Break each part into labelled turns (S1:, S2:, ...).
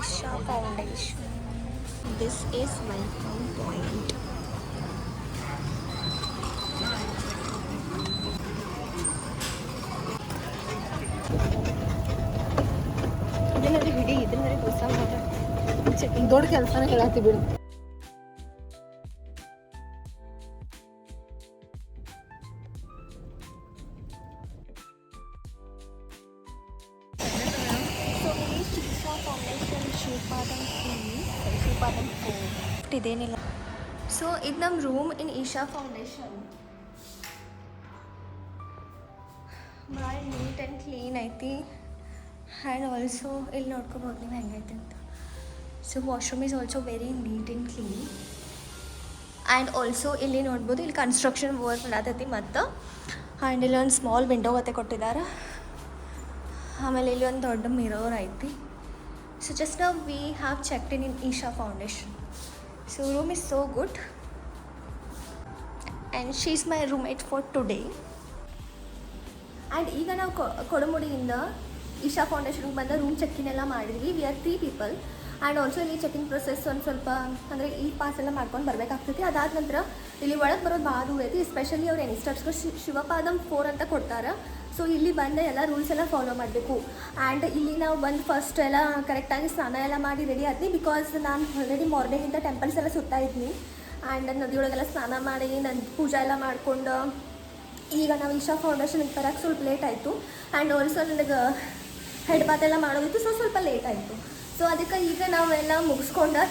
S1: Isha Foundation. This is welcome point. ಇದನ್ನಲ್ಲಿ ಹಿಡಿ ಇದನ್ನಲ್ಲಿ ಹೊಸ ದೊಡ್ಡ ಕೆಲಸನೇ ಹೇಳತ್ತಿ ಬಿಡು. ಇದೇನಿಲ್ಲ. ಸೊ ಇದು ನಮ್ಮ ರೂಮ್ ಇನ್ ಈಶಾ ಫೌಂಡೇಶನ್. ಭಾಳ ನೀಟ್ ಆ್ಯಂಡ್ ಕ್ಲೀನ್ ಐತಿ. ಆ್ಯಂಡ್ ಆಲ್ಸೋ ಇಲ್ಲಿ ನೋಡ್ಕೊಬೋದು ನೀವು ಹೆಂಗೈತೆ ಅಂತ. So washroom is also very neat and clean. And also ಇಲ್ಲಿ ನೋಡ್ಬೋದು ಇಲ್ಲಿ ಕನ್ಸ್ಟ್ರಕ್ಷನ್ ವರ್ಕ್ ಮಾಡತೈತಿ ಮತ್ತು. ಆ್ಯಂಡ್ ಇಲ್ಲಿ ಒಂದು ಸ್ಮಾಲ್ ವಿಂಡೋ ಗತೆ ಕೊಟ್ಟಿದ್ದಾರೆ. ಆಮೇಲೆ ಇಲ್ಲಿ ಒಂದು ದೊಡ್ಡ ಮಿರರ್ ಐತಿ. ಸೊ ಜಸ್ಟ್ ನಾವು we have checked in Isha foundation. So room is so good and she's my roommate for today. And ಈಗ ನಾವು ಕೊಡಮುಡಿಯಿಂದ ಈಶಾ ಫೌಂಡೇಶನ್ಗೆ ಬಂದ ರೂಮ್ ಚೆಕ್ಕಿನ್ ಎಲ್ಲ ಮಾಡಿದ್ವಿ. We are 3 people. And also ಇಲ್ಲಿ ಚೆಕಿಂಗ್ ಪ್ರೊಸೆಸ್ ಒಂದು ಸ್ವಲ್ಪ ಅಂದರೆ ಈ ಪಾಸ್ ಎಲ್ಲ ಮಾಡ್ಕೊಂಡು ಬರಬೇಕಾಗ್ತೈತಿ. ಅದಾದ ನಂತರ ಇಲ್ಲಿ ಒಳಗೆ ಬರೋದು ಭಾಳ ದೂರ ಐತಿ. ಎಸ್ಪೆಷಲಿ ಅವ್ರು ಯಂಗ್ಸ್ಟರ್ಸ್ಗೆ ಶಿವಪಾದಂ 4 ಅಂತ ಕೊಡ್ತಾರೆ. ಸೊ ಇಲ್ಲಿ ಬಂದು ಎಲ್ಲ ರೂಲ್ಸ್ ಎಲ್ಲ ಫಾಲೋ ಮಾಡಬೇಕು. ಆ್ಯಂಡ್ ಇಲ್ಲಿ ನಾವು ಬಂದು ಫಸ್ಟ್ ಎಲ್ಲ ಕರೆಕ್ಟಾಗಿ ಸ್ನಾನ ಎಲ್ಲ ಮಾಡಿ ರೆಡಿ ಆದ್ವಿ. ಬಿಕಾಸ್ ನಾನು ಆಲ್ರೆಡಿ ಮಾರ್ನಿಂಗಿಂದ ಟೆಂಪಲ್ಸ್ ಎಲ್ಲ ಸುತ್ತಾ ಇದ್ನಿ. ಆ್ಯಂಡ್ ನದಿಯೊಳಗೆಲ್ಲ ಸ್ನಾನ ಮಾಡಿ ನನ್ನ ಪೂಜೆ ಎಲ್ಲ ಮಾಡಿಕೊಂಡು ಈಗ ನಾವು ಈಶಾ ಫೌಂಡೇಶನ್ಗೆ ಬರೋಕ್ಕೆ ಸ್ವಲ್ಪ ಲೇಟ್ ಆಯಿತು. ಆ್ಯಂಡ್ ಆಲ್ಸೋ ನನಗೆ ಹೆಡ್ ಬಾತ್ ಎಲ್ಲ ಮಾಡೋದಿತ್ತು. ಸೊ ಸ್ವಲ್ಪ ಲೇಟ್ ಆಯಿತು. ಸೊ ಅದಕ್ಕೆ ಈಗ ನಾವೆಲ್ಲ ಮುಗಿಸ್ಕೊಂಡು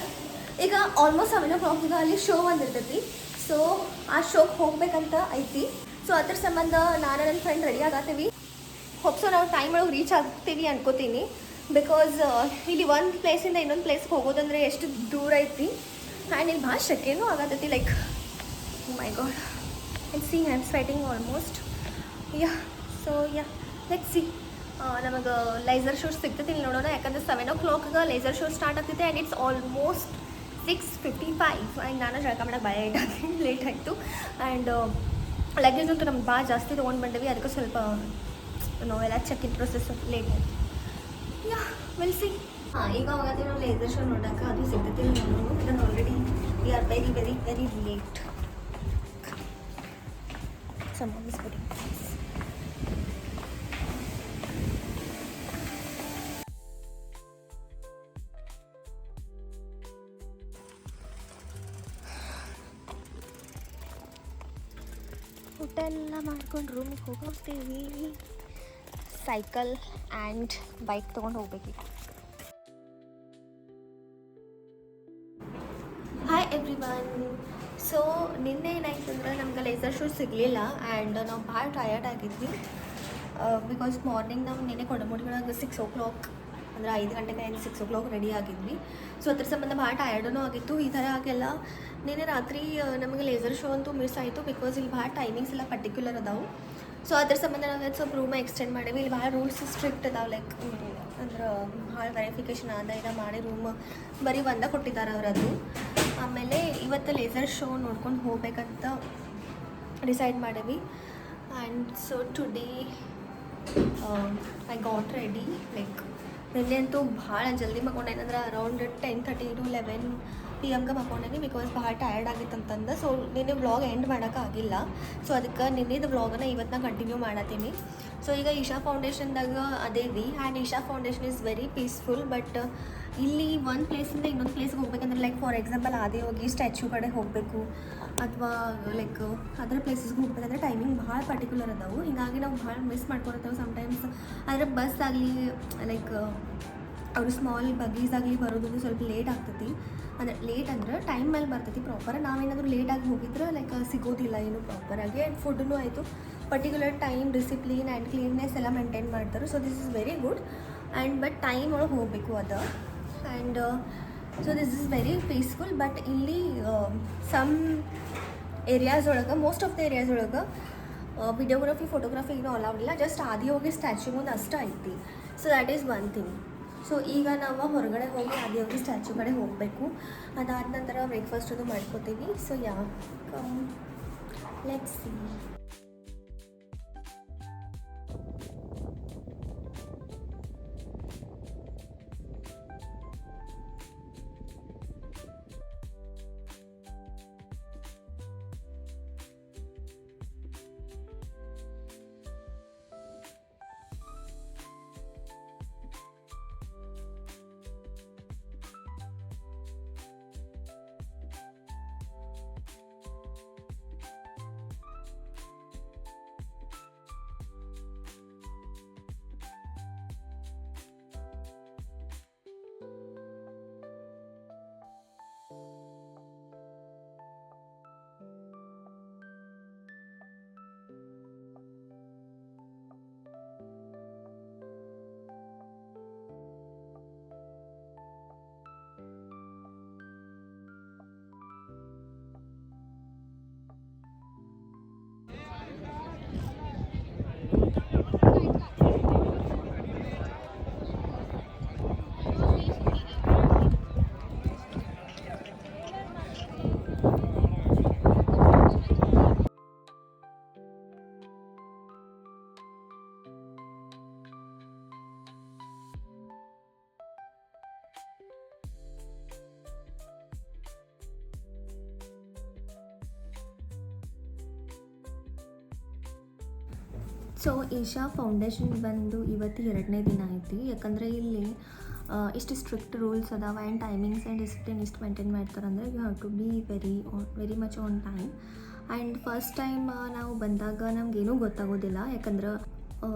S1: ಈಗ ಆಲ್ಮೋಸ್ಟ್ 7 o'clock ಅಲ್ಲಿ ಶೋ ಬಂದಿರ್ತೈತಿ. ಸೊ ಆ ಶೋಗೆ ಹೋಗ್ಬೇಕಂತ ಐತಿ. ಸೊ ಅದ್ರ ಸಂಬಂಧ ನಾನು ನನ್ನ ಫ್ರೆಂಡ್ ರೆಡಿ ಆಗತ್ತೀವಿ. ಹೋಪ್ಸೋ ನಾವು ಟೈಮ್ ಒಳಗೆ ರೀಚ್ ಆಗ್ತೀವಿ ಅನ್ಕೋತೀನಿ. ಬಿಕಾಸ್ ಇಲ್ಲಿ ಒಂದು ಪ್ಲೇಸಿಂದ ಇನ್ನೊಂದು ಪ್ಲೇಸ್ಗೆ ಹೋಗೋದಂದ್ರೆ ಎಷ್ಟು ದೂರ ಐತಿ. ಆ್ಯಂಡ್ ಇಲ್ಲಿ ಭಾಳ ಶೆಕೆನೂ ಆಗತೈತಿ. Like my god and C I am sweating almost. Yeah so yeah let's see ನಮಗೆ ಲೇಸರ್ ಶೋ ಸಿಗ್ತೈತಿ. ಇಲ್ಲಿ ನೋಡೋಣ. ಯಾಕಂದರೆ 7 o'clock ಲೇಸರ್ ಶೋ ಸ್ಟಾರ್ಟ್ ಆಗ್ತೈತೆ. And it's almost 6:55. ಆ್ಯಂಡ್ ನಾನು ಜಳಕ ಮಾಡೋಕ್ಕೆ ಭಾಳ ಲೇಟ್ ಆಯಿತು. ಆ್ಯಂಡ್ ಲಗೇಜ್ ಅಂತೂ ನಮ್ಗೆ ಭಾಳ ಜಾಸ್ತಿ ತೊಗೊಂಡು ಬಂದೀವಿ. ಅದಕ್ಕೆ ಸ್ವಲ್ಪ ನಾವೆಲ್ಲ ಚೆಕಿಂಗ್ ಪ್ರೊಸೆಸ್ ಲೇಟ್ ಆಯಿತು. ಯಾ ವಿಲ್ ಸಿ. ಈಗ ಹೋಗತ್ತೀವಿ ನಾವು ಲೇಸರ್ ಶೋ ನೋಡೋಕೆ. ಅದು ಸಿಗ್ತೈತಿ ನೋಡೋಣ. ಇದನ್ನು already we are very very very late. Some is very ಊಟ ಎಲ್ಲ ಮಾಡ್ಕೊಂಡು ರೂಮಿಗೆ ಹೋಗ್ತೀವಿ. ಸೈಕಲ್ ಆ್ಯಂಡ್ ಬೈಕ್ ತೊಗೊಂಡು ಹೋಗ್ಬೇಕೀಗ. Hi everyone. ಸೊ ನಿನ್ನೆ ಏನಾಯ್ತು ಅಂದ್ರೆ ನಮ್ಗೆ ಲೇಸರ್ ಶೋ ಸಿಗಲಿಲ್ಲ. ಆ್ಯಂಡ್ ನಾವು ಭಾಳ ಟಯರ್ಡ್ ಆಗಿದ್ವಿ. ಬಿಕಾಸ್ ಮಾರ್ನಿಂಗ್ ನಾವು ನಿನ್ನೆ ಕೊಡಮುಡಿಯೊಳಗೆ 6 o'clock ಅಂದರೆ 5 ಗಂಟೆಗೆ 6 o'clock ರೆಡಿ ಆಗಿದ್ವಿ. ಸೊ ಅದ್ರ ಸಂಬಂಧ ಭಾಳ ಟಯರ್ಡೂ ಆಗಿತ್ತು. ಈ ಥರ ಆಗೆಲ್ಲ ನಿನ್ನೆ ರಾತ್ರಿ ನಮಗೆ ಲೇಸರ್ ಶೋ ಅಂತೂ ಮಿಸ್ ಆಯಿತು. ಬಿಕಾಸ್ ಇಲ್ಲಿ ಭಾಳ ಟೈಮಿಂಗ್ಸ್ ಎಲ್ಲ ಪರ್ಟಿಕ್ಯುಲರ್ ಅದಾವೆ. ಸೊ ಅದ್ರ ಸಂಬಂಧ ನಾವು ಸ್ವಲ್ಪ ರೂಮ ಎಕ್ಸ್ಟೆಂಡ್ ಮಾಡೀವಿ. ಇಲ್ಲಿ ಭಾಳ ರೂಲ್ಸ್ ಸ್ಟ್ರಿಕ್ಟ್ ಅದಾವೆ. ಲೈಕ್ ಅಂದ್ರೆ ಭಾಳ ವೆರಿಫಿಕೇಷನ್ ಇದು ಮಾಡಿ ರೂಮ್ ಬರೀ ಒಂದೇ ಕೊಟ್ಟಿದ್ದಾರೆ ಅವರದು. ಆಮೇಲೆ ಇವತ್ತು ಲೇಸರ್ ಶೋ ನೋಡ್ಕೊಂಡು ಹೋಗ್ಬೇಕಂತ ಡಿಸೈಡ್ ಮಾಡೀವಿ. And so today I got ready. Like ನಿನ್ನೆ ಅಂತೂ ಭಾಳ ಜಲ್ದಿ ಮಕ್ಕೊಂಡೆ. ಏನಂದ್ರೆ ಅರೌಂಡ್ 10:30 to 11 PM ಮಕ್ಕೊಂಡೇನಿ. ಬಿಕಾಸ್ ಭಾಳ ಟಯರ್ಡ್ ಆಗಿತ್ತಂತಂದು. ಸೊ ನಿನ್ನೆ ವ್ಲಾಗ್ ಎಂಡ್ ಮಾಡೋಕ್ಕಾಗಿಲ್ಲ. ಸೊ ಅದಕ್ಕೆ ನಿನ್ನೆದು ವ್ಲಾಗನ್ನು ಇವತ್ತು ನಾನು ಕಂಟಿನ್ಯೂ ಮಾಡತ್ತೀನಿ. ಸೊ ಈಗ ಈಶಾ ಫೌಂಡೇಶನ್ದಾಗ ಅದೇವಿ. And Isha foundation is very peaceful. But ಇಲ್ಲಿ ಒಂದು ಪ್ಲೇಸಿಂದ ಇನ್ನೊಂದು ಪ್ಲೇಸ್ಗೆ ಹೋಗ್ಬೇಕಂದ್ರೆ like for example Adiyogi statue ಕಡೆ ಹೋಗಬೇಕು ಅಥವಾ ಲೈಕ್ ಅದರ ಪ್ಲೇಸಸ್ಗೆ ಹೋಗ್ಬೇಕಂದ್ರೆ ಟೈಮಿಂಗ್ ಭಾಳ ಪರ್ಟಿಕ್ಯುಲರ್ ಅದಾವೆ. ಹೀಗಾಗಿ ನಾವು ಭಾಳ ಮಿಸ್ ಮಾಡ್ಕೊಳ್ತೇವೆ ಸಮ್ಟೈಮ್ಸ್. ಆದರೆ ಬಸ್ ಆಗಲಿ ಲೈಕ್ ಅವರು ಸ್ಮಾಲ್ ಬಗೀಸ್ ಆಗಲಿ ಬರೋದು ಸ್ವಲ್ಪ ಲೇಟ್ ಆಗ್ತೈತಿ. ಅಂದರೆ ಲೇಟ್ ಅಂದ್ರೆ ಟೈಮ್ ಮೇಲೆ ಬರ್ತೈತಿ ಪ್ರಾಪರ್. ನಾವೇನಾದರೂ ಲೇಟಾಗಿ ಹೋಗಿದ್ರೆ ಲೈಕ್ ಸಿಗೋದಿಲ್ಲ ಏನು ಪ್ರಾಪರಾಗಿ. ಆ್ಯಂಡ್ ಫುಡ್ಡೂ ಆಯಿತು particular time discipline and cleanness ಎಲ್ಲ ಮೇಂಟೈನ್ ಮಾಡ್ತಾರೆ. So this is very good. And but time ಒಳಗೆ ಹೋಗಬೇಕು ಅದು. And so this is very peaceful. But ಇಲ್ಲಿ ಸಮ್ ಏರಿಯಾಸ್ ಒಳಗೆ ಮೋಸ್ಟ್ ಆಫ್ ದ ಏರಿಯಾಸ್ ಒಳಗೆ ವಿಡಿಯೋಗ್ರಫಿ ಫೋಟೋಗ್ರಫಿ ಏನೂ ಅಲೌಡ್ ಇಲ್ಲ. ಜಸ್ಟ್ ಆದಿಯೋಗಿ ಸ್ಟ್ಯಾಚ್ಯೂ ಮುಂದೆ ಅಷ್ಟೇ ಐತಿ. So that is one thing. So ಈಗ ನಾವು ಹೊರಗಡೆ ಹೋಗಿ ಆದಿಯೋಗಿ ಸ್ಟ್ಯಾಚ್ಯೂ ಕಡೆ ಹೋಗಬೇಕು. ಅದಾದ ನಂತರ ಬ್ರೇಕ್ಫಾಸ್ಟ್ ಅದು ಮಾಡ್ಕೋತೀವಿ. So yeah come let's see. So Isha Foundation ಬಂದು ಇವತ್ತು 2ನೇ ದಿನ ಐತಿ. ಯಾಕಂದರೆ ಇಲ್ಲಿ ಇಷ್ಟು ಸ್ಟ್ರಿಕ್ಟ್ ರೂಲ್ಸ್ ಅದಾವ ಆ್ಯಂಡ್ ಟೈಮಿಂಗ್ಸ್ ಆ್ಯಂಡ್ ಡಿಸಿಪ್ಲಿನ್ ಇಷ್ಟು ಮೇಂಟೈನ್ ಮಾಡ್ತಾರಂದ್ರೆ you have to be very much on time. And first time ನಾವು ಬಂದಾಗ ನಮಗೇನೂ ಗೊತ್ತಾಗೋದಿಲ್ಲ, ಯಾಕಂದ್ರೆ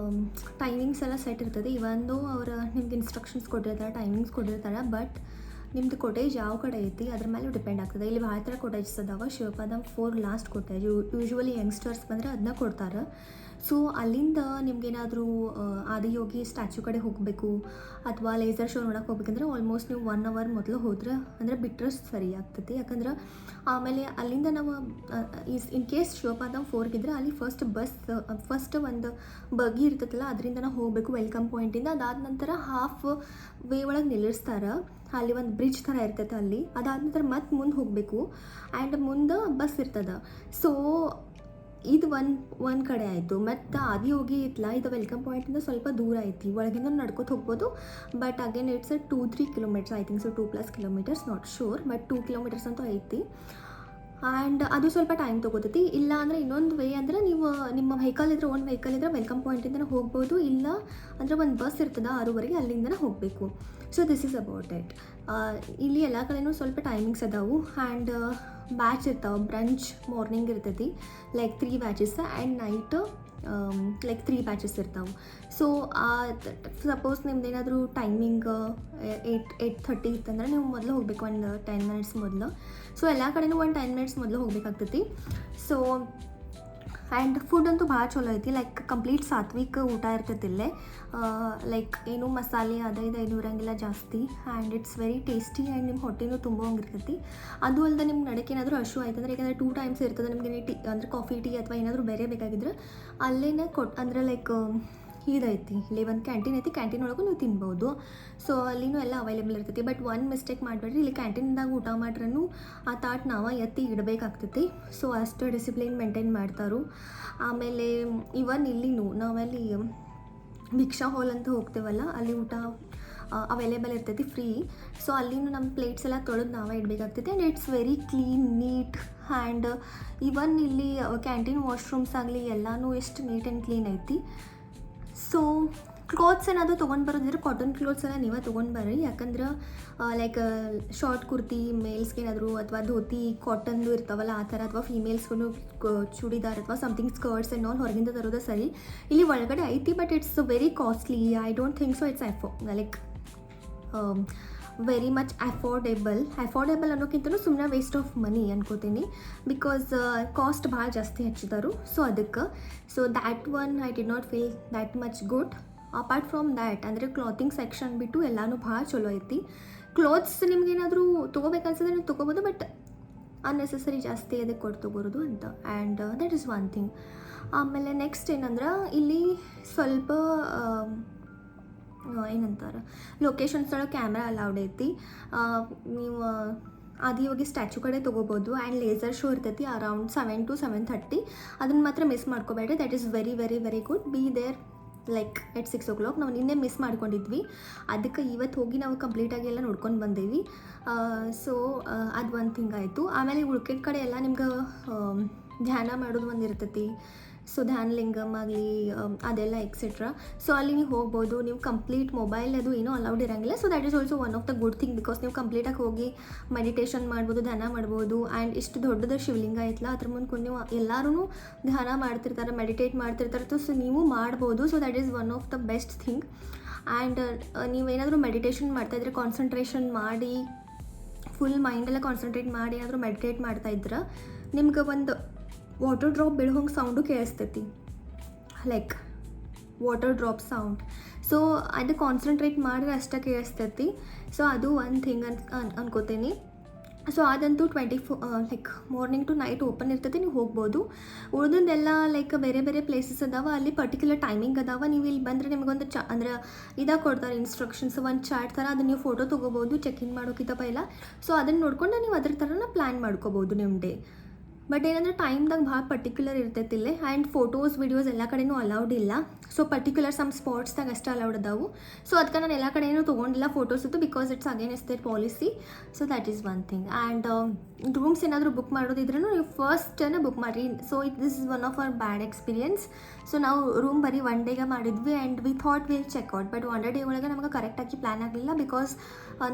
S1: ಟೈಮಿಂಗ್ಸ್ ಎಲ್ಲ ಸೆಟ್ ಇರ್ತದೆ. ಇವಂದು ಅವರು ನಿಮ್ಗೆ ಇನ್ಸ್ಟ್ರಕ್ಷನ್ಸ್ ಕೊಟ್ಟಿರ್ತಾರೆ, ಟೈಮಿಂಗ್ಸ್ ಕೊಟ್ಟಿರ್ತಾರೆ, ಬಟ್ ನಿಮ್ಮದು ಕೊಟೇಜ್ ಯಾವ ಕಡೆ ಐತಿ ಅದ್ರ ಮೇಲೆ ಡಿಪೆಂಡ್ ಆಗ್ತದೆ. ಇಲ್ಲಿ ಭಾಳ ಥರ ಕೊಟೇಜಸ್ ಅದಾವ. ಶಿವಪಾದಂ 4 ಲಾಸ್ಟ್ ಕೊಟೇಜ್. ಯೂಶ್ವಲಿ ಯಂಗ್ಸ್ಟರ್ಸ್ ಬಂದರೆ ಅದನ್ನ ಕೊಡ್ತಾರೆ. ಸೊ ಅಲ್ಲಿಂದ ನಿಮ್ಗೇನಾದರೂ ಆದಿಯೋಗಿ ಸ್ಟ್ಯಾಚ್ಯೂ ಕಡೆ ಹೋಗಬೇಕು ಅಥವಾ ಲೇಸರ್ ಶೋ ನೋಡೋಕೆ ಹೋಗ್ಬೇಕಂದ್ರೆ ಆಲ್ಮೋಸ್ಟ್ ನೀವು 1 ಅವರ್ ಮೊದಲು ಹೋದ್ರೆ ಅಂದರೆ ಬಿಟ್ಟರೆ ಸರಿ ಆಗ್ತೈತಿ. ಯಾಕಂದ್ರೆ ಆಮೇಲೆ ಅಲ್ಲಿಂದ ನಾವು ಇನ್ ಕೇಸ್ ಶಿವಪಾದಂ 4ಗಿದ್ರೆ ಅಲ್ಲಿ ಫಸ್ಟ್ ಒಂದು ಬಗ್ಗಿ ಇರ್ತೈತಲ್ಲ ಅದರಿಂದ ನಾವು ಹೋಗಬೇಕು ವೆಲ್ಕಮ್ ಪಾಯಿಂಟಿಂದ. ಅದಾದ ನಂತರ ಹಾಫ್ ವೇ ಒಳಗೆ ನಿಲ್ಲಿಸ್ತಾರೆ. ಅಲ್ಲಿ ಒಂದು ಬ್ರಿಡ್ಜ್ ಥರ ಇರ್ತೈತೆ ಅಲ್ಲಿ. ಅದಾದ ನಂತರ ಮತ್ತೆ ಮುಂದೆ ಹೋಗಬೇಕು ಆ್ಯಂಡ್ ಮುಂದೆ ಬಸ್ ಇರ್ತದೆ. ಸೊ ಇದು ಒಂದು ಕಡೆ ಆಯಿತು. ಮತ್ತು ಆದಿಯೋಗಿ ಇತ್ತಲ್ಲ, ಇದು ವೆಲ್ಕಮ್ ಪಾಯಿಂಟಿಂದ ಸ್ವಲ್ಪ ದೂರ ಐತಿ, ಒಳಗಿಂದ ನಡ್ಕೊತ ಹೋಗ್ಬೋದು. But again it's 2-3 kilometres I think. So 2+ kilometres, not sure, but 2 kilometres ಅಂತೂ ಐತಿ. ಆ್ಯಂಡ್ ಅದು ಸ್ವಲ್ಪ ಟೈಮ್ ತೊಗೋತೈತಿ. ಇಲ್ಲ ಅಂದರೆ ಇನ್ನೊಂದು ವೇ ಅಂದರೆ ನೀವು ನಿಮ್ಮ ವೆಹಿಕಲ್ ಇದ್ರೆ, ಓನ್ ವೆಹಿಕಲ್ ಇದ್ದರೆ ವೆಲ್ಕಮ್ ಪಾಯಿಂಟಿಂದನೇ ಹೋಗ್ಬೋದು. ಇಲ್ಲ ಅಂದರೆ ಒಂದು ಬಸ್ ಇರ್ತದೆ 6ವರೆಗೆ, ಅಲ್ಲಿಂದನೇ ಹೋಗಬೇಕು. So this is about it. ಇಲ್ಲಿ ಎಲ್ಲ ಕಡೆಯೂ ಸ್ವಲ್ಪ ಟೈಮಿಂಗ್ಸ್ ಅದಾವು ಆ್ಯಂಡ್ ಬ್ಯಾಚ್ ಇರ್ತಾವೆ. ಬ್ರಂಚ್ ಮಾರ್ನಿಂಗ್ ಇರ್ತೈತಿ, like 3 batches, and night like 3 batches ಇರ್ತಾವೆ. ಸೊ ಸಪೋಸ್ ನಿಮ್ದು ಏನಾದರೂ ಟೈಮಿಂಗ್ 8:30 ಇತ್ತಂದ್ರೆ ನೀವು ಮೊದಲು ಹೋಗಬೇಕು ಒಂದು 10 ಮಿನಿಟ್ಸ್ ಮೊದಲು. ಸೊ ಎಲ್ಲ ಕಡೆಯೂ ಒಂದು 10 ಮಿನಿಟ್ಸ್ ಮೊದಲು ಹೋಗ್ಬೇಕಾಗ್ತೈತಿ. ಸೊ ಆ್ಯಂಡ್ ಫುಡ್ ಅಂತೂ ಭಾಳ ಚಲೋ ಐತಿ. ಲೈಕ್ ಕಂಪ್ಲೀಟ್ ಸಾತ್ವಿಕ್ ಊಟ ಇರ್ತೈತಿ ಇಲ್ಲೇ. ಲೈಕ್ ಏನು ಮಸಾಲೆ ಅದು ಇದು ಇರೋಂಗಿಲ್ಲ ಜಾಸ್ತಿ. And it's very tasty and ನಿಮ್ಮ ಹೊಟ್ಟೆನೂ ತುಂಬೋಂಗಿರ್ತೈತಿ. ಅದು ಅಲ್ಲದೆ ನಿಮ್ಗೆ ನಡಕ್ಕೆ ಏನಾದರೂ ಹಶು ಆಯ್ತು ಅಂದರೆ, ಯಾಕಂದರೆ 2 ಟೈಮ್ಸ್ ಇರ್ತದೆ ನಿಮಗೆ ಟೀ ಅಂದರೆ ಕಾಫಿ ಟೀ ಅಥವಾ ಏನಾದರೂ ಬೇರೆ ಬೇಕಾಗಿದ್ರೆ ಅಲ್ಲೇನೇ ಅಂದರೆ ಲೈಕ್ ಇದೈತಿ, ಇಲ್ಲಿ ಒಂದು ಕ್ಯಾಂಟೀನ್ ಐತಿ, ಕ್ಯಾಂಟೀನ್ ಒಳಗೂ ನೀವು ತಿನ್ಬೋದು. ಸೊ ಅಲ್ಲಿನೂ ಎಲ್ಲ ಅವೈಲೇಬಲ್ ಇರ್ತೈತಿ. ಬಟ್ ಒಂದು ಮಿಸ್ಟೇಕ್ ಮಾಡಬೇಡ್ರಿ, ಇಲ್ಲಿ ಕ್ಯಾಂಟೀನ್ದಾಗ ಊಟ ಮಾಡ್ರೂ ಆ ತಾಟ್ ನಾವು ಎತ್ತಿ ಇಡಬೇಕಾಗ್ತೈತಿ. ಸೊ ಅಷ್ಟು ಡಿಸಿಪ್ಲಿನ್ ಮೇಂಟೈನ್ ಮಾಡ್ತಾರು. ಆಮೇಲೆ ಇವನ್ ಇಲ್ಲಿನೂ ನಾವಲ್ಲಿ ಭಿಕ್ಷಾ ಹಾಲ್ ಅಂತ ಹೋಗ್ತೇವಲ್ಲ, ಅಲ್ಲಿ ಊಟ ಅವೈಲೇಬಲ್ ಇರ್ತೈತಿ ಫ್ರೀ. ಸೊ ಅಲ್ಲಿನೂ ನಮ್ಮ ಪ್ಲೇಟ್ಸ್ ಎಲ್ಲ ತೊಳೆದು ನಾವೇ ಇಡಬೇಕಾಗ್ತೈತಿ. And it's very clean, neat. And even ಇಲ್ಲಿ ಕ್ಯಾಂಟೀನ್ ವಾಶ್ರೂಮ್ಸ್ ಆಗಲಿ ಎಲ್ಲನೂ ಎಷ್ಟು ನೀಟ್ ಆ್ಯಂಡ್ ಕ್ಲೀನ್ ಐತಿ. ಸೊ ಕ್ಲಾತ್ಸ್ ಏನಾದರೂ ತೊಗೊಂಡು ಬರೋದಿದ್ರೆ ಕಾಟನ್ ಕ್ಲಾತ್ಸ್ ಎಲ್ಲ ನೀವೇ ತೊಗೊಂಡು ಬರ್ರಿ. ಯಾಕಂದ್ರೆ ಲೈಕ್ ಶಾರ್ಟ್ ಕುರ್ತಿ ಮೇಲ್ಸ್ಗೆ ಏನಾದರೂ ಅಥವಾ ಧೋತಿ ಕಾಟನ್ದು ಇರ್ತಾವಲ್ಲ ಆ ಥರ, ಅಥವಾ ಫೀಮೇಲ್ಸ್ಗೂ ಚೂಡಿದಾರ್ ಅಥವಾ ಸಮಥಿಂಗ್ ಸ್ಕರ್ಟ್ಸ್ ಆ್ಯಂಡ್ ಆಲ್ ಹೊರಗಿಂದ ತರೋದು ಸರಿ. ಇಲ್ಲಿ ಒಳಗಡೆ ಐತಿ, but it's very costly. I don't think so it's like very much affordable ಅನ್ನೋಕ್ಕಿಂತಲೂ ಸುಮ್ಮನೆ ವೇಸ್ಟ್ ಆಫ್ ಮನಿ ಅನ್ಕೋತೀನಿ. ಬಿಕಾಸ್ ಕಾಸ್ಟ್ ಭಾಳ ಜಾಸ್ತಿ ಹಚ್ಚಿದಾರು. ಸೊ ಅದಕ್ಕೆ that one I did not feel that much good. Apart from that ಅಂದರೆ clothing section ಬಿಟ್ಟು ಎಲ್ಲನೂ ಭಾಳ ಚಲೋ ಐತಿ. ಕ್ಲೋತ್ಸ್ ನಿಮ್ಗೇನಾದರೂ ತೊಗೋಬೇಕನ್ಸಿದ್ರೆ ನೀವು ತೊಗೋಬೋದು, ಬಟ್ ಅನ್ನೆಸೆಸರಿ ಜಾಸ್ತಿ ಅದಕ್ಕೆ ಕೊಟ್ಟು ತೊಗೋರೋದು ಅಂತ. And that is one thing. ಆಮೇಲೆ ನೆಕ್ಸ್ಟ್ ಏನಂದ್ರೆ ಇಲ್ಲಿ ಸ್ವಲ್ಪ ಏನಂತಾರೆ ಲೊಕೇಶನ್ಸ್ ಒಳಗೆ ಕ್ಯಾಮ್ರಾ ಅಲೌಡ್ ಐತಿ. ನೀವು ಆದಿಯೋಗಿ ಸ್ಟ್ಯಾಚ್ಯೂ ಕಡೆ ತೊಗೋಬೋದು. ಆ್ಯಂಡ್ ಲೇಸರ್ ಶೋ ಇರ್ತೈತಿ ಅರೌಂಡ್ 7 to 7:30. ಅದನ್ನು ಮಾತ್ರ ಮಿಸ್ ಮಾಡ್ಕೋಬೇಡ್ರಿ. That is very very very good. Be there like at 6 o'clock. ನಾವು ನಿನ್ನೆ ಮಿಸ್ ಮಾಡ್ಕೊಂಡಿದ್ವಿ, ಅದಕ್ಕೆ ಇವತ್ತು ಹೋಗಿ ನಾವು ಕಂಪ್ಲೀಟಾಗಿ ಎಲ್ಲ ನೋಡ್ಕೊಂಡು ಬಂದೇವಿ. ಸೊ ಅದು ಒಂದು ಥಿಂಗ್ ಆಯಿತು. ಆಮೇಲೆ ಉಳ್ಕೆದ ಕಡೆ ಎಲ್ಲ ನಿಮ್ಗೆ ಧ್ಯಾನ ಮಾಡೋದು ಒಂದು ಇರ್ತೈತಿ. ಸೊ ಧ್ಯಾನ ಲಿಂಗಮ್ ಆಗಲಿ ಅದೆಲ್ಲ ಎಕ್ಸೆಟ್ರಾ. ಸೊ ಅಲ್ಲಿ ನೀವು ಹೋಗ್ಬೋದು. ನೀವು ಕಂಪ್ಲೀಟ್ ಮೊಬೈಲ್ ಅದು ಏನೂ ಅಲೌಡ್ ಇರೋಂಗಿಲ್ಲ. So that is also one of the good thing. Because ನೀವು ಕಂಪ್ಲೀಟಾಗಿ ಹೋಗಿ ಮೆಡಿಟೇಷನ್ ಮಾಡ್ಬೋದು, ಧ್ಯಾನ ಮಾಡ್ಬೋದು. ಆ್ಯಂಡ್ ಇಷ್ಟು ದೊಡ್ಡದ ಶಿವಲಿಂಗ ಐತಲ್ಲ, ಅದ್ರ ಮುಂದೆ ನೀವು ಎಲ್ಲರೂ ಧ್ಯಾನ ಮಾಡ್ತಿರ್ತಾರೆ, ಮೆಡಿಟೇಟ್ ಮಾಡ್ತಿರ್ತಾರೆ. ಸೊ ನೀವು ಮಾಡ್ಬೋದು. So that is one of the best thing. And ನೀವೇನಾದರೂ ಮೆಡಿಟೇಷನ್ ಮಾಡ್ತಾಯಿದ್ರೆ ಕಾನ್ಸಂಟ್ರೇಷನ್ ಮಾಡಿ ಫುಲ್ ಮೈಂಡೆಲ್ಲ ಕಾನ್ಸಂಟ್ರೇಟ್ ಮಾಡಿ ಏನಾದರೂ ಮೆಡಿಟೇಟ್ ಮಾಡ್ತಾಯಿದ್ರೆ ನಿಮ್ಗೆ ಒಂದು ವಾಟರ್ ಡ್ರಾಪ್ ಬೀಳೋಂಗೆ ಸೌಂಡು ಕೇಳಿಸ್ತೈತಿ, like water drop sound. So ಅದು ಕಾನ್ಸಂಟ್ರೇಟ್ ಮಾಡಿದ್ರೆ ಅಷ್ಟೇ ಕೇಳಿಸ್ತೈತಿ. ಸೊ ಅದು ಒಂದು ಥಿಂಗ್ ಅನ್ಕೋತೀನಿ. ಸೊ ಅದಂತೂ 24 like morning to night open ಇರ್ತೈತಿ, ನೀವು ಹೋಗ್ಬೋದು. ಉಳಿದೆಲ್ಲ ಲೈಕ್ ಬೇರೆ ಬೇರೆ ಪ್ಲೇಸಸ್ ಅದಾವ, ಅಲ್ಲಿ ಪರ್ಟಿಕ್ಯುಲರ್ ಟೈಮಿಂಗ್ ಅದಾವ. ನೀವು ಇಲ್ಲಿ ಬಂದರೆ ನಿಮಗೊಂದು ಅಂದರೆ ಇದಾಗ ಕೊಡ್ತಾರೆ ಇನ್ಸ್ಟ್ರಕ್ಷನ್ಸ್, ಒಂದು ಚಾರ್ಟ್ ಥರ. ಅದನ್ನು ನೀವು ಫೋಟೋ ತೊಗೋಬೋದು ಚೆಕ್ ಇನ್ ಮಾಡೋಕ್ಕಿಂತ ಪೈಲ. ಸೊ ಅದನ್ನು ನೋಡ್ಕೊಂಡು ನೀವು ಅದ್ರ ಥರನ ಪ್ಲ್ಯಾನ್ ಮಾಡ್ಕೋಬೋದು ನಿಮ್ಮ ಡೇ. ಬಟ್ ಏನಂದ್ರೆ ಟೈಮ್ದಾಗ ಭಾಳ ಪರ್ಟಿಕ್ಯುಲರ್ ಇರ್ತೈತಿ ಇಲ್ಲಿ. ಆ್ಯಂಡ್ ಫೋಟೋಸ್ ವಿಡಿಯೋಸ್ ಎಲ್ಲ ಕಡೆನೂ ಅಲೌಡ್ ಇಲ್ಲ. ಸೊ ಪರ್ಟಿಕ್ಯುಲರ್ ಸಮ್ ಸ್ಪಾಟ್ಸ್ದಾಗ ಅಷ್ಟೇ ಅಲೌಡ್ ಅದಾವು. ಸೊ ಅದಕ್ಕೆ ನಾನು ಎಲ್ಲ ಕಡೆನೂ ತೊಗೊಂಡಿಲ್ಲ ಫೋಟೋಸ್ ಇತ್ತು, because it's against their policy. So that is one thing. And rooms ಏನಾದರೂ ಬುಕ್ ಮಾಡೋದಿದ್ರೂ ನೀವು ಫಸ್ಟನ್ನು ಬುಕ್ ಮಾಡಿರಿ. So this is one of our bad experience. So ನಾವು ರೂಮ್ ಬರೀ ಒನ್ ಡೇಗೆ ಮಾಡಿದ್ವಿ and we thought will check out. But one day ಒಳಗೆ ನಮಗೆ ಕರೆಕ್ಟಾಗಿ ಪ್ಲ್ಯಾನ್ ಆಗಲಿಲ್ಲ, ಬಿಕಾಸ್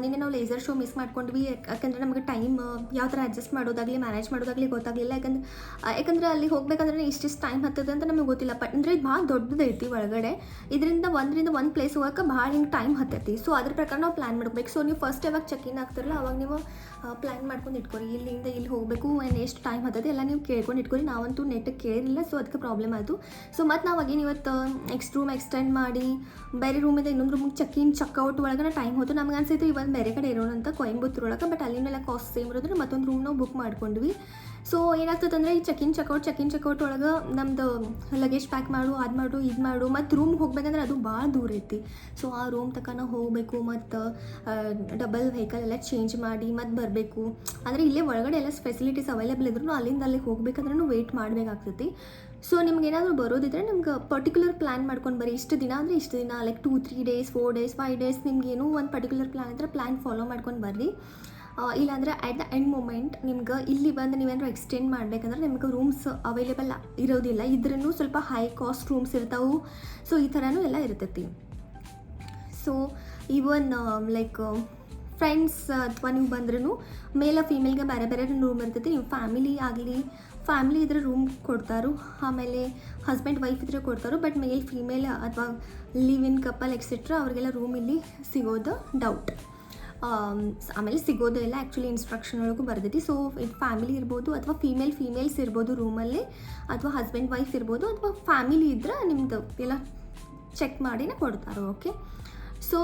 S1: ನಿನ್ನೆ ನಾವು ಲೇಸರ್ ಶೋ ಮಿಸ್ ಮಾಡ್ಕೊಂಡ್ವಿ. ಯಾಕಂದರೆ ನಮಗೆ ಟೈಮ್ ಯಾವ ಥರ ಅಡ್ಜಸ್ಟ್ ಮಾಡೋದಾಗಲಿ ಮ್ಯಾನೇಜ್ ಮಾಡೋದಾಗಲಿ ಗೊತ್ತಾಗಲಿಲ್ಲ. ಯಾಕಂದರೆ ಅಲ್ಲಿ ಹೋಗ್ಬೇಕಂದ್ರೆ ಇಷ್ಟಿಷ್ಟು ಟೈಮ್ ಹತ್ತದ ಅಂತ ನಮಗೆ ಗೊತ್ತಿಲ್ಲ. ಅಂದರೆ ಇದು ಭಾಳ ದೊಡ್ಡದೈತಿ ಒಳಗಡೆ. ಇದರಿಂದ ಒಂದು ಪ್ಲೇಸ್ ಹೋಗೋಕೆ ಭಾಳ ಹಿಂಗೆ ಟೈಮ್ ಹತ್ತೈತಿ. ಸೊ ಅದ್ರ ಪ್ರಕಾರ ನಾವು ಪ್ಲ್ಯಾನ್ ಮಾಡ್ಬೇಕು. ಸೊ ನೀವು ಫಸ್ಟ್ ಯಾವಾಗ ಚೆಕ್ ಇನ್ ಆಗ್ತಿರಲ್ಲ ಅವಾಗ ನೀವು ಪ್ಲ್ಯಾನ್ ಮಾಡ್ಕೊಂಡು ಇಟ್ಕೊರಿ, ಇಲ್ಲಿಂದ ಇಲ್ಲಿ ಹೋಗಬೇಕು ಆ್ಯಂಡ್ ಎಷ್ಟು ಟೈಮ್ ಹತ್ತೈತಿ ಎಲ್ಲ ನೀವು ಕೇಳ್ಕೊಂಡು ಇಟ್ಕೊರಿ. ನಾವಂತೂ ನೆಟ್ಟಿಗೆ ಕೇಳಿಲ್ಲ, ಸೊ ಅದಕ್ಕೆ ಪ್ರಾಬ್ಲಮ್ ಆಯಿತು. ಸೊ ಮತ್ತು ನಾವು ಅಗೇನ್ ಇವತ್ತು ರೂಮ್ ಎಕ್ಸ್ಟೆಂಡ್ ಮಾಡಿ ಬೇರೆ ರೂಮಿಂದ ಇನ್ನೊಂದು ರೂಮಿಗೆ ಚೆಕ್ಔಟ್ ಒಳಗೆ ಟೈಮ್ ಹೋಯ್ತು. ನಮ್ಗೆ ಅನ್ಸೈತು ಇವತ್ತು ಬೇರೆ ಕಡೆ ಇರೋಣ ಅಂತ ಕೊಯಂಬತ್ತೂರು ಒಳಗೆ. ಬಟ್ ಅಲ್ಲಿಂದೆಲ್ಲ ಕಾಸ್ಟ್ ಸೇಮ್ ಇರೋದ್ರೆ ಮತ್ತೊಂದು ರೂಮ್ ನಾವು ಬುಕ್ ಮಾಡ್ಕೊಂಡ್ವಿ. ಸೊ ಏನಾಗ್ತದೆ ಅಂದರೆ ಈ ಚೆಕ್ಔಟ್ ಒಳಗೆ ನಮ್ಮದು ಲಗೇಜ್ ಪ್ಯಾಕ್ ಮಾಡು, ಅದು ಮಾಡು, ಇದು ಮಾಡು. ಮತ್ತು ರೂಮ್ಗೆ ಹೋಗ್ಬೇಕಂದ್ರೆ ಅದು ಭಾಳ ದೂರ ಐತಿ. ಸೊ ಆ ರೂಮ್ ತನಕ ನಾವು ಹೋಗಬೇಕು, ಮತ್ತು ಡಬಲ್ ವೆಹಿಕಲ್ ಎಲ್ಲ ಚೇಂಜ್ ಮಾಡಿ ಮತ್ತು ಬರಬೇಕು. ಅಂದರೆ ಇಲ್ಲೇ ಒಳಗಡೆ ಎಲ್ಲ ಫೆಸಿಲಿಟೀಸ್ ಅವೈಲೇಬಲ್ ಇದ್ರೂ ಅಲ್ಲಿಂದ ಅಲ್ಲಿಗೆ ಹೋಗ್ಬೇಕಂದ್ರೂ ವೆಯ್ಟ್ ಮಾಡಬೇಕಾಗ್ತೈತಿ. ಸೊ ನಿಮ್ಗೆ ಏನಾದರೂ ಬರೋದಿದ್ರೆ ನಿಮ್ಗೆ ಪರ್ಟಿಕ್ಯುಲರ್ ಪ್ಲ್ಯಾನ್ ಮಾಡ್ಕೊಂಡು ಬರೀ ಇಷ್ಟು ದಿನ ಅಂದರೆ ಇಷ್ಟು ದಿನ, ಲೈಕ್ 2-3 ಡೇಸ್ 4 ಡೇಸ್ 5 ಡೇಸ್ ನಿಮ್ಗೆ ಏನೋ ಒಂದು ಪರ್ಟಿಕ್ಯುಲರ್ ಪ್ಲ್ಯಾನ್ ಇದ್ದರೆ ಪ್ಲ್ಯಾನ್ ಫಾಲೋ ಮಾಡ್ಕೊಂಡು ಬರ್ರಿ. ಇಲ್ಲಾಂದರೆ ಅಟ್ ದ ಎಂಡ್ ಮೂಮೆಂಟ್ ನಿಮ್ಗೆ ಇಲ್ಲಿ ಬಂದು ನೀವೇನಾದ್ರು ಎಕ್ಸ್ಟೆಂಡ್ ಮಾಡಬೇಕಂದ್ರೆ ನಿಮ್ಗೆ ರೂಮ್ಸ್ ಅವೈಲೇಬಲ್ ಇರೋದಿಲ್ಲ. ಇದ್ರೂ ಸ್ವಲ್ಪ ಹೈ ಕಾಸ್ಟ್ ರೂಮ್ಸ್ ಇರ್ತಾವೆ. ಸೊ ಈ ಥರನೂ ಎಲ್ಲ ಇರ್ತೈತಿ. ಸೊ ಈವನ್ ಲೈಕ್ ಫ್ರೆಂಡ್ಸ್ ಅಥವಾ ನೀವು ಬಂದ್ರೂ ಮೇಲ್ ಫೀಮೇಲ್ಗೆ ಬೇರೆ ಬೇರೆ ರೂಮ್ ಇರ್ತೈತಿ. ನೀವು ಫ್ಯಾಮಿಲಿ ಇದ್ರೆ ರೂಮ್ ಕೊಡ್ತಾರೋ, ಆಮೇಲೆ ಹಸ್ಬೆಂಡ್ ವೈಫ್ ಇದ್ರೆ ಕೊಡ್ತಾರೋ. ಬಟ್ ಮೇಲ್ ಫೀಮೇಲ್ ಅಥವಾ ಲಿವ್ ಇನ್ ಕಪಲ್ ಎಕ್ಸೆಟ್ರಾ ಅವ್ರಿಗೆಲ್ಲ ರೂಮ್ ಇಲ್ಲಿ ಸಿಗೋದು ಡೌಟ್. ಆಮೇಲೆ ಸಿಗೋದು ಎಲ್ಲ ಆ್ಯಕ್ಚುಲಿ ಇನ್ಸ್ಟ್ರಕ್ಷನ್ ಒಳಗೂ ಬರ್ತೈತಿ. ಸೊ ಇದು ಫ್ಯಾಮಿಲಿ ಇರ್ಬೋದು ಅಥವಾ ಫೀಮೇಲ್ಸ್ ಇರ್ಬೋದು ರೂಮಲ್ಲಿ, ಅಥವಾ ಹಸ್ಬೆಂಡ್ ವೈಫ್ ಇರ್ಬೋದು, ಅಥವಾ ಫ್ಯಾಮಿಲಿ ಇದ್ರೆ ನಿಮ್ಮದು ಎಲ್ಲ ಚೆಕ್ ಮಾಡಿನೇ ಕೊಡ್ತಾರೆ. ಓಕೆ. ಸೊ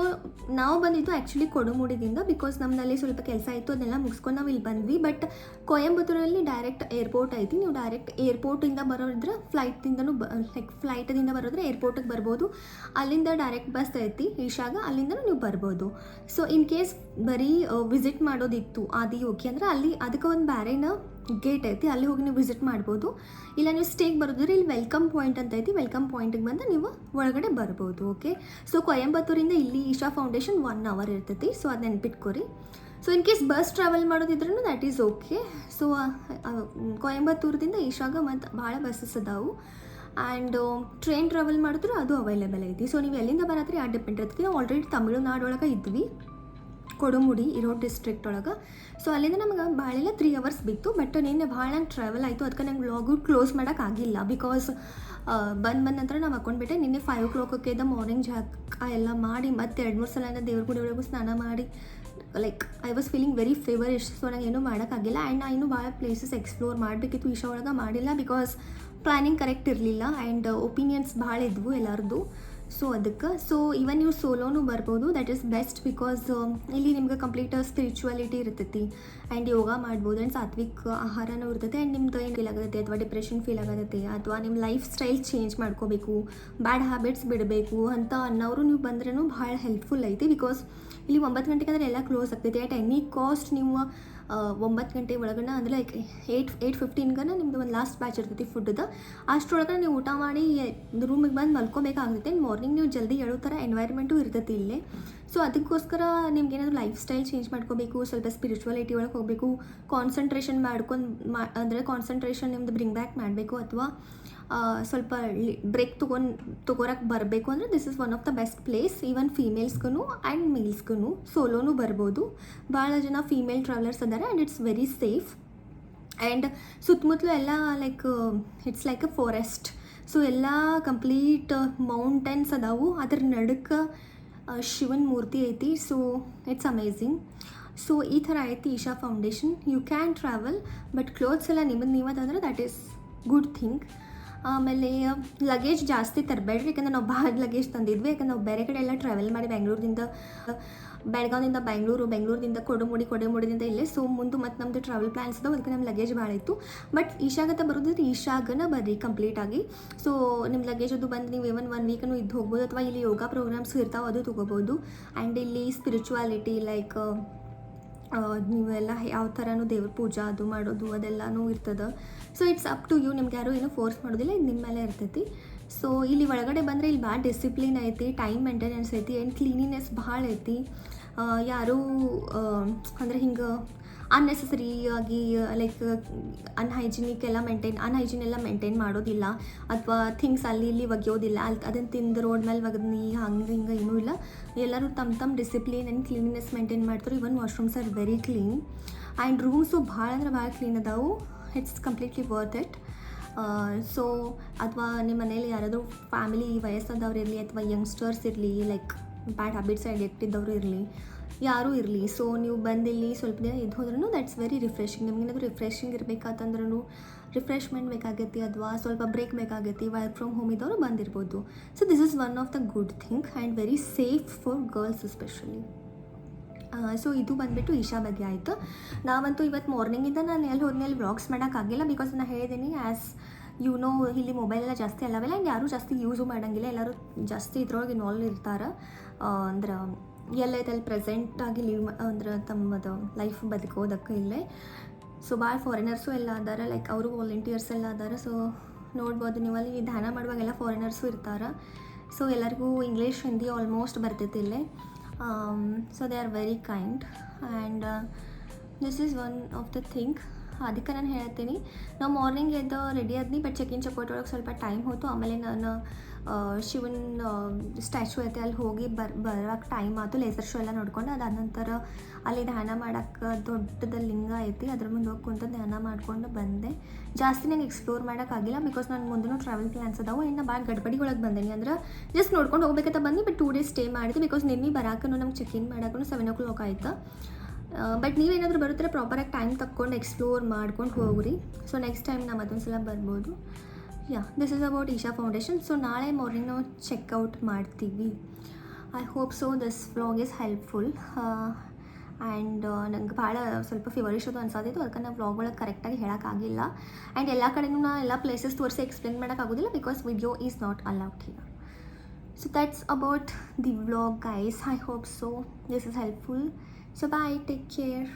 S1: ನಾವು ಬಂದಿದ್ದು ಆ್ಯಕ್ಚುಲಿ ಕೊಡುಮುಡಿದಿಂದ, ಬಿಕಾಸ್ ನಮ್ಮಲ್ಲಿ ಸ್ವಲ್ಪ ಕೆಲಸ ಇತ್ತು, ಅದನ್ನೆಲ್ಲ ಮುಗಿಸ್ಕೊಂಡು ನಾವು ಇಲ್ಲಿ ಬಂದ್ವಿ. ಬಟ್ ಕೊಯಂಬತ್ತೂರಲ್ಲಿ ಡೈರೆಕ್ಟ್ ಏರ್ಪೋರ್ಟ್ ಐತಿ. ನೀವು ಡೈರೆಕ್ಟ್ ಏರ್ಪೋರ್ಟಿಂದ ಬರೋದ್ರೆ ಫ್ಲೈಟಿಂದ ಬರೋದ್ರೆ ಏರ್ಪೋರ್ಟಿಗೆ ಬರ್ಬೋದು. ಅಲ್ಲಿಂದ ಡೈರೆಕ್ಟ್ ಬಸ್ ಐತಿ ಈಶಾಗ, ಅಲ್ಲಿಂದ ನೀವು ಬರ್ಬೋದು. ಸೊ ಇನ್ ಕೇಸ್ ಬರೀ ವಿಸಿಟ್ ಮಾಡೋದಿತ್ತು ಆದಿಯೋಗಿ ಅಂದರೆ ಅಲ್ಲಿ ಅದಕ್ಕೆ ಒಂದು ಬೇರೆನ ಗೇಟ್ ಐತಿ, ಅಲ್ಲಿ ಹೋಗಿ ನೀವು ವಿಸಿಟ್ ಮಾಡ್ಬೋದು. ಇಲ್ಲ ನೀವು ಸ್ಟೇಗೆ ಬರೋದ್ರೆ ಇಲ್ಲಿ ವೆಲ್ಕಮ್ ಪಾಯಿಂಟ್ ಅಂತ ಐತಿ, ವೆಲ್ಕಮ್ ಪಾಯಿಂಟಿಗೆ ಬಂದು ನೀವು ಒಳಗಡೆ ಬರ್ಬೋದು. ಓಕೆ. ಸೊ ಕೊಯಂಬತ್ತೂರಿಂದ ಇಲ್ಲಿ ಈಶಾ ಫೌಂಡೇಶನ್ 1 ಅವರ್ ಇರ್ತೈತಿ. ಸೊ ಅದು ನೆನ್ಪಿಟ್ಕೊರಿ. So in case bus travel ಮಾಡೋದಿದ್ರೂ ದ್ಯಾಟ್ ಈಸ್ ಓಕೆ. ಸೊ ಕೊಯಂಬತ್ತೂರದಿಂದ ಈಶಾಗ ಮತ್ತು ಭಾಳ ಬಸ್ಸಸ್ ಅದಾವು. ಆ್ಯಂಡ್ ಟ್ರೈನ್ ಟ್ರಾವೆಲ್ ಮಾಡಿದ್ರು ಅದು ಅವೈಲೇಬಲ್ ಐತಿ. ಸೊ ನೀವು ಎಲ್ಲಿಂದ ಬರತ್ರಿ ಅದು ಡಿಪೆಂಡ್ ಇರ್ತೈತಿ. ನಾವು ಆಲ್ರೆಡಿ ತಮಿಳುನಾಡೊಳಗೆ ಇದ್ವಿ, ಕೊಡುಮುಡಿ ಇರೋ ಡಿಸ್ಟ್ರಿಕ್ಟ್ ಒಳಗೆ. ಸೊ ಅಲ್ಲಿಂದ ನಮಗೆ ಭಾಳೆಲ್ಲ 3 ಅವರ್ಸ್ ಬಿತ್ತು. ಬಟ್ ನಿನ್ನೆ ಭಾಳ ನಂಗೆ ಟ್ರಾವೆಲ್ ಆಯಿತು, ಅದಕ್ಕೆ ನಂಗೆ ವ್ಲಾಗು ಕ್ಲೋಸ್ ಮಾಡೋಕ್ಕಾಗಿಲ್ಲ. ಬಿಕಾಸ್ ಬಂದ ನಂತರ ನಾವು ಹಾಕೊಂಡ್ಬಿಟ್ಟೆ. ನಿನ್ನೆ 5 o'clock ಮಾರ್ನಿಂಗ್ ಜಾಗ ಎಲ್ಲ ಮಾಡಿ ಮತ್ತು 2-3 ಸಲ ದೇವ್ರ ಗುಡಿ ಒಳಗೂ ಸ್ನಾನ ಮಾಡಿ like I was feeling very feverish. So ನಂಗೆ ಏನೂ ಮಾಡೋಕ್ಕಾಗಿಲ್ಲ. ಆ್ಯಂಡ್ ನಾನು ಇನ್ನೂ ಭಾಳ ಪ್ಲೇಸಸ್ ಎಕ್ಸ್ಪ್ಲೋರ್ ಮಾಡಬೇಕಿತ್ತು ಈಶಾ ಒಳಗೆ, ಮಾಡಿಲ್ಲ. ಬಿಕಾಸ್ ಪ್ಲ್ಯಾನಿಂಗ್ ಕರೆಕ್ಟ್ ಇರಲಿಲ್ಲ ಆ್ಯಂಡ್ ಒಪಿನಿಯನ್ಸ್ ಭಾಳ ಇದ್ವು ಎಲ್ಲರದ್ದು. ಸೊ ಅದಕ್ಕೆ ಈವನ್ ನೀವು ಸೋಲೋನು ಬರ್ಬೋದು, ದ್ಯಾಟ್ ಈಸ್ ಬೆಸ್ಟ್. ಬಿಕಾಸ್ ಇಲ್ಲಿ ನಿಮ್ಗೆ ಕಂಪ್ಲೀಟ್ ಸ್ಪಿರಿಚುವಾಲಿಟಿ ಇರ್ತೈತಿ ಆ್ಯಂಡ್ ಯೋಗ ಮಾಡ್ಬೋದು ಆ್ಯಂಡ್ ಸಾತ್ವಿಕ್ ಆಹಾರನೂ ಇರ್ತೈತೆ. ಆ್ಯಂಡ್ ನಿಮ್ದು ಏನು ಫೀಲ್ ಆಗತ್ತೆ ಅಥವಾ ಡಿಪ್ರೆಷನ್ ಫೀಲ್ ಆಗತ್ತೆ ಅಥವಾ ನಿಮ್ಮ ಲೈಫ್ ಸ್ಟೈಲ್ ಚೇಂಜ್ ಮಾಡ್ಕೋಬೇಕು, ಬ್ಯಾಡ್ ಹ್ಯಾಬಿಟ್ಸ್ ಬಿಡಬೇಕು ಅಂತ ಅನ್ನೋರು ನೀವು ಬಂದ್ರೂ ಭಾಳ ಹೆಲ್ಪ್ಫುಲ್ ಐತಿ. ಬಿಕಾಸ್ ಇಲ್ಲಿ 9 ಗಂಟೆಗೆ ಅಂದರೆ ಎಲ್ಲ ಕ್ಲೋಸ್ ಆಗ್ತೈತಿ. ಅಟ್ ಎನಿ ಕಾಸ್ಟ್ ನೀವು 9 ಗಂಟೆ ಒಳಗಡೆ ಅಂದರೆ ಲೈಕ್ 8:15 ನಿಮ್ಮದು ಒಂದು ಲಾಸ್ಟ್ ಬ್ಯಾಚ್ ಇರ್ತೈತಿ ಫುಡ್ದು. ಅಷ್ಟರೊಳಗೆ ನೀವು ಊಟ ಮಾಡಿ ರೂಮಿಗೆ ಬಂದು ಮಲ್ಕೋಬೇಕಾಗುತ್ತೆ. ಮಾರ್ನಿಂಗ್ ನೀವು ಜಲ್ದಿ ಹೇಳೋ ಥರ ಎನ್ವೈರ್ಮೆಂಟು ಇರ್ತೈತಿ ಇಲ್ಲೇ. ಸೊ ಅದಕ್ಕೋಸ್ಕರ ನಿಮ್ಗೆ ಏನಾದರೂ ಲೈಫ್ ಸ್ಟೈಲ್ ಚೇಂಜ್ ಮಾಡ್ಕೋಬೇಕು, ಸ್ವಲ್ಪ ಸ್ಪಿರಿಚುವಾಲಿಟಿ ಒಳಗೆ ಹೋಗಬೇಕು, ಕಾನ್ಸಂಟ್ರೇಷನ್ ಅಂದರೆ ಕಾನ್ಸಂಟ್ರೇಷನ್ ನಿಮ್ಮದು ಬ್ರಿಂಗ್ ಬ್ಯಾಕ್ ಮಾಡಬೇಕು, ಅಥವಾ ಸ್ವಲ್ಪ ಬ್ರೇಕ್ ತೊಗೊಳಕ್ಕೆ ಬರಬೇಕು ಅಂದರೆ this is one of the best place. Even ಫೀಮೇಲ್ಸ್ಗೂ ಆ್ಯಂಡ್ ಮೇಲ್ಸ್ಗೂ ಸೋಲೋನು ಬರ್ಬೋದು. ಭಾಳ ಜನ ಫೀಮೇಲ್ ಟ್ರಾವೆಲರ್ಸ್ ಅದಾರೆ and it's very safe. And ಸುತ್ತಮುತ್ತಲು ಎಲ್ಲ like it's like a forest. So ಎಲ್ಲ ಕಂಪ್ಲೀಟ್ ಮೌಂಟೇನ್ಸ್ ಅದಾವು, ಅದ್ರ ನಡುಕ್ಕೆ ಶಿವನ ಮೂರ್ತಿ ಐತಿ. So it's amazing. ಸೊ ಈ ಥರ ಐತಿ Isha Foundation. You can travel, but clothes ಎಲ್ಲ ನೀವದಂದ್ರೆ ದ್ಯಾಟ್ ಈಸ್ ಗುಡ್ ಥಿಂಗ್. ಆಮೇಲೆ ಲಗೇಜ್ ಜಾಸ್ತಿ ತರಬೇಡ್ರಿ, ಯಾಕಂದ್ರೆ ನಾವು ಭಾಳ ಲಗೇಜ್ ತಂದಿದ್ವಿ. ಯಾಕಂದ್ರೆ ನಾವು ಬೇರೆ ಕಡೆ ಎಲ್ಲ ಟ್ರಾವೆಲ್ ಮಾಡಿ ಬೆಳಗಾವಿಯಿಂದ ಬೆಂಗಳೂರಿಂದ ಕೊಡುಮುಡಿದಿಂದ ಇಲ್ಲೇ. ಸೊ ಮುಂದೆ ಮತ್ತು ನಮ್ಮದು ಟ್ರಾವೆಲ್ ಪ್ಲ್ಯಾನ್ಸ್ ಇದಾವೆ, ಅದಕ್ಕೆ ನಮ್ಮ ಲಗೇಜ್ ಭಾಳ ಇತ್ತು. ಬಟ್ ಈಶಾಗತ್ತ ಬರೋದಿದ್ರೆ ಈಶಾಗನ ಬರ್ರಿ ಕಂಪ್ಲೀಟಾಗಿ. ಸೊ ನಿಮ್ಮ ಲಗೇಜ್ ಅದು ಬಂದು ನೀವು ಇವನ್ 1 ವೀಕನ್ನು ಇದ್ದು ಹೋಗ್ಬೋದು, ಅಥವಾ ಇಲ್ಲಿ ಯೋಗ ಪ್ರೋಗ್ರಾಮ್ಸ್ ಇರ್ತಾವೆ ಅದು ತೊಗೋಬೋದು. ಆ್ಯಂಡ್ ಇಲ್ಲಿ ಸ್ಪಿರಿಚುವಾಲಿಟಿ ಲೈಕ್ ನೀವೆಲ್ಲ ಯಾವ ಥರನೂ ದೇವ್ರ ಪೂಜಾ ಅದು ಮಾಡೋದು ಅದೆಲ್ಲನೂ ಇರ್ತದೆ. So it's up to you, ನಿಮ್ಗೆ ಯಾರೂ ಏನೂ ಫೋರ್ಸ್ ಮಾಡೋದಿಲ್ಲ, ಇದು ನಿಮ್ಮ ಮೇಲೆ ಇರ್ತೈತಿ. ಸೊ ಇಲ್ಲಿ ಒಳಗಡೆ ಬಂದರೆ ಇಲ್ಲಿ ಭಾಳ ಡಿಸಿಪ್ಲಿನ್ ಐತಿ, ಟೈಮ್ ಮೇಂಟೆನೆನ್ಸ್ ಐತಿ ಆ್ಯಂಡ್ ಕ್ಲೀನಿನೆಸ್ ಭಾಳ ಐತಿ. ಯಾರೂ ಅಂದರೆ ಹಿಂಗೆ ಅನ್ನೆಸೆಸರಿ ಆಗಿ ಲೈಕ್ ಅನ್ಹೈಜಿನಿಕ್ ಎಲ್ಲ ಮೇಂಟೈನ್ ಮಾಡೋದಿಲ್ಲ, ಅಥವಾ ಥಿಂಗ್ಸ್ ಅಲ್ಲಿ ಇಲ್ಲಿ ಒಗೆಯೋದಿಲ್ಲ, ಅದನ್ನು ತಿಂದು ರೋಡ್ ಮೇಲೆ ಒಗದ್ನಿ ಹಂಗೆ ಹಿಂಗೆ ಏನೂ ಇಲ್ಲ. ಎಲ್ಲರೂ ತಮ್ಮ ಡಿಸಿಪ್ಲಿನ್ ಆ್ಯಂಡ್ ಕ್ಲೀನಿನೆಸ್ ಮೇಂಟೈನ್ ಮಾಡ್ತಾರೆ. Even washrooms are very clean and rooms ಭಾಳ ಅಂದ್ರೆ ಭಾಳ ಕ್ಲೀನ್ ಅದಾವು. It's completely worth it. So ಅಥವಾ ನಿಮ್ಮ ಮನೇಲಿ ಯಾರಾದರೂ ಫ್ಯಾಮಿಲಿ ವಯಸ್ಸಾದವ್ರು ಇರಲಿ ಅಥವಾ ಯಂಗ್ಸ್ಟರ್ಸ್ ಇರಲಿ, ಲೈಕ್ ಬ್ಯಾಡ್ ಹ್ಯಾಬಿಟ್ಸ್ ಅಡಿಕ್ಟ್ ಇದ್ದವರು ಇರಲಿ, ಯಾರೂ ಇರಲಿ, ಸೊ ನೀವು ಬಂದಿಲ್ಲಿ ಸ್ವಲ್ಪ ದಿನ ಇದು ಹೋದ್ರೂ ದ್ಯಾಟ್ಸ್ ವೆರಿ ರಿಫ್ರೆಶಿಂಗ್. ನಿಮ್ಗೇನಾದರೂ ರಿಫ್ರೆಶಿಂಗ್ ಇರಬೇಕಂತಂದ್ರೂ, ರಿಫ್ರೆಶ್ಮೆಂಟ್ ಬೇಕಾಗೈತಿ ಅಥವಾ ಸ್ವಲ್ಪ ಬ್ರೇಕ್ ಬೇಕಾಗೈತಿ, ವರ್ಕ್ ಫ್ರಮ್ ಹೋಮ್ ಇದ್ದವರು ಬಂದಿರ್ಬೋದು. So this is one of the good thing and very safe for girls especially. So ಇದು ಬಂದುಬಿಟ್ಟು ಈಶಾ ಬಗ್ಗೆ ಆಯಿತು. ನಾವಂತೂ ಇವತ್ತು ಮಾರ್ನಿಂಗಿಂದ ನಾನು ಎಲ್ಲಿ ಹೋದ್ಮೇಲೆ ವ್ಲಾಗ್ಸ್ ಮಾಡೋಕ್ಕಾಗಿಲ್ಲ, ಬಿಕಾಸ್ ನಾನು ಹೇಳಿದ್ದೀನಿ ಆ್ಯಸ್ ಇಲ್ಲಿ ಮೊಬೈಲೆಲ್ಲ ಜಾಸ್ತಿ ಅಲ್ಲವೆಲ್ಲ ಆ್ಯಂಡ್ ಯಾರೂ ಜಾಸ್ತಿ ಯೂಸು ಮಾಡೋಂಗಿಲ್ಲ, ಎಲ್ಲರೂ ಜಾಸ್ತಿ ಇದ್ರೊಳಗೆ ಇನ್ವಾಲ್ವ್ ಇರ್ತಾರೆ. ಅಂದ್ರೆ ಎಲ್ಲೈತೆ ಅಲ್ಲಿ ಪ್ರೆಸೆಂಟಾಗಿ ಲೀವ್ ಅಂದ್ರೆ ತಮ್ಮದು ಲೈಫ್ ಬದುಕೋದಕ್ಕೆ ಇಲ್ಲೇ. ಸೊ ಭಾಳ ಫಾರಿನರ್ಸು ಎಲ್ಲ ಅದಾರ, ಲೈಕ್ ಅವರು ವಾಲಂಟಿಯರ್ಸ್ ಎಲ್ಲ ಅದಾರ. ಸೊ ನೋಡ್ಬೋದು ನೀವಲ್ಲಿ ಧ್ಯಾನ ಮಾಡುವಾಗೆಲ್ಲ ಫಾರಿನರ್ಸು ಇರ್ತಾರೆ. ಸೊ ಎಲ್ಲರಿಗೂ ಇಂಗ್ಲೀಷ್ ಹಿಂದಿ ಆಲ್ಮೋಸ್ಟ್ ಬರ್ತೈತಿ ಇಲ್ಲೇ. So they are very kind and this is one of the thing. ಅದಕ್ಕೆ ನಾನು ಹೇಳ್ತೀನಿ, ನಾವು ಮಾರ್ನಿಂಗ್ ಎದ್ದು ರೆಡಿ ಆದ್ನಿ, ಬಟ್ ಚೆಕ್ ಚಕೋಟ್ ಒಳಗೆ ಸ್ವಲ್ಪ ಟೈಮ್ ಹೋಯ್ತು. ಆಮೇಲೆ ನಾನು ಶಿವನ್ ಸ್ಟ್ಯಾಚು ಐತೆ ಅಲ್ಲಿ ಹೋಗಿ ಬರೋಕ್ಕೆ ಟೈಮ್ ಆಯ್ತು. ಲೇಸರ್ ಶೋ ಎಲ್ಲ ನೋಡ್ಕೊಂಡು ಅದಾದ ನಂತರ ಅಲ್ಲಿ ಧ್ಯಾನ ಮಾಡೋಕ್ಕೆ ದೊಡ್ಡದ ಲಿಂಗ ಐತಿ, ಅದ್ರ ಮುಂದೆ ಹೋಗಿ ಕುಂತು ಧ್ಯಾನ ಮಾಡ್ಕೊಂಡು ಬಂದೆ. ಜಾಸ್ತಿ ನಂಗೆ ಎಕ್ಸ್ಪ್ಲೋರ್ ಮಾಡೋಕ್ಕಾಗಿಲ್ಲ, ಬಿಕಾಸ್ ನಾನು ಮುಂದೂ ಟ್ರಾವೆಲ್ ಪ್ಲ್ಯಾನ್ಸ್ ಅದಾವು. ಇನ್ನು ಭಾಳ ಗಡ್ಬಡಿ ಒಳಗೆ ಬಂದೇನಿ, ಅಂದ್ರೆ ಜಸ್ಟ್ ನೋಡ್ಕೊಂಡು ಹೋಗ್ಬೇಕಂತ ಬಂದು, ಬಟ್ 2 days ಸ್ಟೇ ಮಾಡಿದೆ. ಬಿಕಾಸ್ ನಿನ್ನೆ ಬರೋಕ್ಕೂ ನಮ್ಗೆ ಚೆಕ್ ಇನ್ ಮಾಡೋಕ್ಕೂ 7 o'clock ಆಯಿತು. ಬಟ್ ನೀವೇನಾದರೂ ಬರುತ್ತಾರೆ ಪ್ರಾಪರಾಗಿ ಟೈಮ್ ತಕ್ಕೊಂಡು ಎಕ್ಸ್ಪ್ಲೋರ್ ಮಾಡ್ಕೊಂಡು ಹೋಗ್ರಿ. ಸೊ ನೆಕ್ಸ್ಟ್ ಟೈಮ್ ನಾವು ಮತ್ತೊಂದು ಸಲ ಬರ್ಬೋದು. This is about Isha foundation. So ನಾಳೆ ಮಾರ್ನಿಂಗ್ ನಾವು ಚೆಕ್ಔಟ್ ಮಾಡ್ತೀವಿ. I hope so this vlog is helpful. And ನಂಗೆ ಭಾಳ ಸ್ವಲ್ಪ ಫೀವರಿಶ್ ಅದು ಅನ್ಸಾದಿತ್ತು, ಅದಕ್ಕೆ ನಾವು ವ್ಲಾಗ್ ಒಳಗೆ ಕರೆಕ್ಟಾಗಿ ಹೇಳೋಕ್ಕಾಗಿಲ್ಲ. ಆ್ಯಂಡ್ ಎಲ್ಲ ಕಡೆನೂ ನಾನು ಎಲ್ಲ ಪ್ಲೇಸಸ್ ತೋರಿಸಿ ಎಕ್ಸ್ಪ್ಲೇನ್ ಮಾಡೋಕ್ಕಾಗೋದಿಲ್ಲ, because video is not allowed here. So that's about the vlog guys. I hope so this is helpful. So bye, take care.